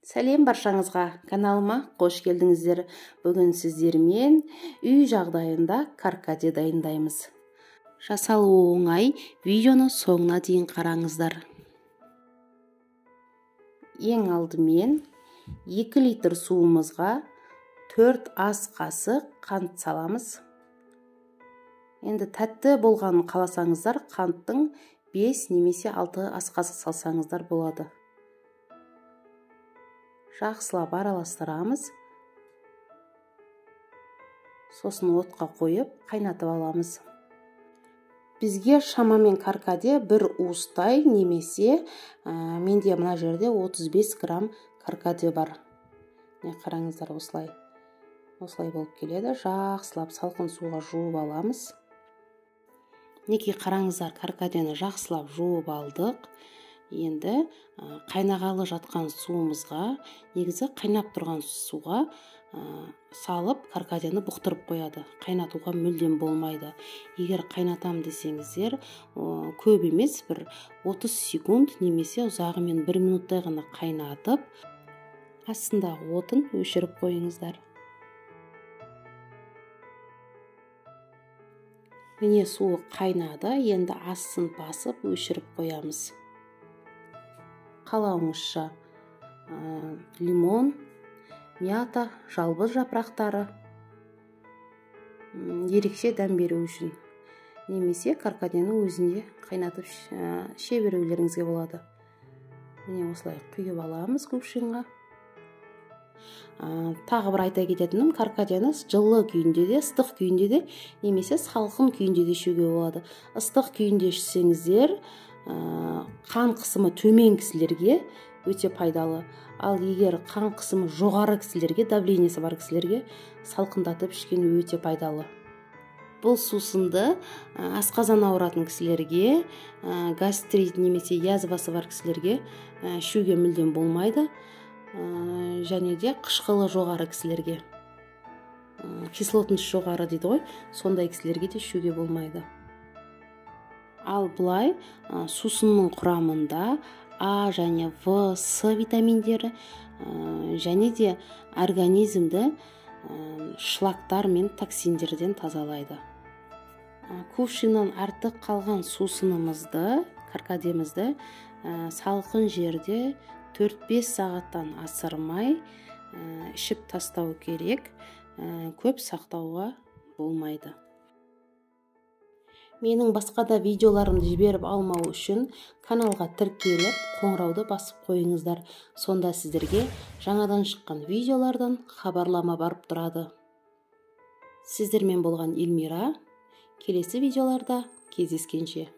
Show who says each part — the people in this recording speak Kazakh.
Speaker 1: Сәлем баршаңызға, каналыма қош келдіңіздер. Бүгін сіздермен үй жағдайында каркаде дайындаймыз. Жасалуы оңай, видеоны соңына дейін қараңыздар. Ең алдымен 2 литр суымызға 4 ас қасық қант саламыз. Енді тәтті болғанын қаласаңыздар, қанттың 5 немесе 6 ас қасық салсаңыздар болады. Жақсылап араластырамыз. Сосын отқа қойып, қайнатып аламыз. Бізге шамамен каркаде бір уыстай немесе менде мына жерде 35 грамм каркаде бар. Қараңыздар, осылай болып келеді. Жақсылап салқын суға жуып аламыз. Неке қараңыздар, каркадені жақсылап жуып алдық. Енді қайнағалы жатқан суымызға, негізі қайнап тұрған суға салып каркадені бұқтырып қояды. Қайнатуға мүлдем болмайды. Егер қайнатам десеңіздер, көп емес, бір 30 секунд немесе ұзағымен 1 минуттай ғана қайнатып, астындағы отын өшіріп қойыңыздар. Міне суы қайнады, енді астын басып өшіріп қоямыз. Қалауыңызша лимон, мята, жалбыз жапырақтары ерекше дәм беру үшін, немесе каркаденің өзінде қайнатып іше берулеріңізге болады. Міне осылай құйып аламыз кувшинға. Тағы бір айта кететінім, каркадені жылы күйінде де, ыстық күйінде де, немесе салқын күйінде де ішуге болады. Ыстық күйінде ішсеңіздер, қан қысымы төмен кісілерге өте пайдалы. Ал егер қан қысымы жоғары кісілерге, давлениесі бар кісілерге салқындатып ішкен өте пайдалы. Бұл сусынды асқазан ауыратын кісілерге, гастрит немесе язвасы бар кісілерге ішуге мүлдем болмайды. Және де қышқылы жоғары кісілерге, кислотность жоғары дейді ғой, сондай кісілерге де ішуге болмайды. Ал бұлай сусынның құрамында А және В, С витаминдері және де организмді шлактар мен токсиндерден тазалайды. Кувшиннан артық қалған сусынымызды, каркадемізді салқын жерде 4-5 сағаттан асырмай ішіп тастау керек, көп сақтауға болмайды. Менің басқа да видеоларымды жіберіп алмау үшін каналға тіркеліп, қоңырауды басып қойыңыздар. Сонда сіздерге жаңадан шыққан видеолардан хабарлама барып тұрады. Сіздермен болған Эльмира. Келесі видеоларда кездескенше.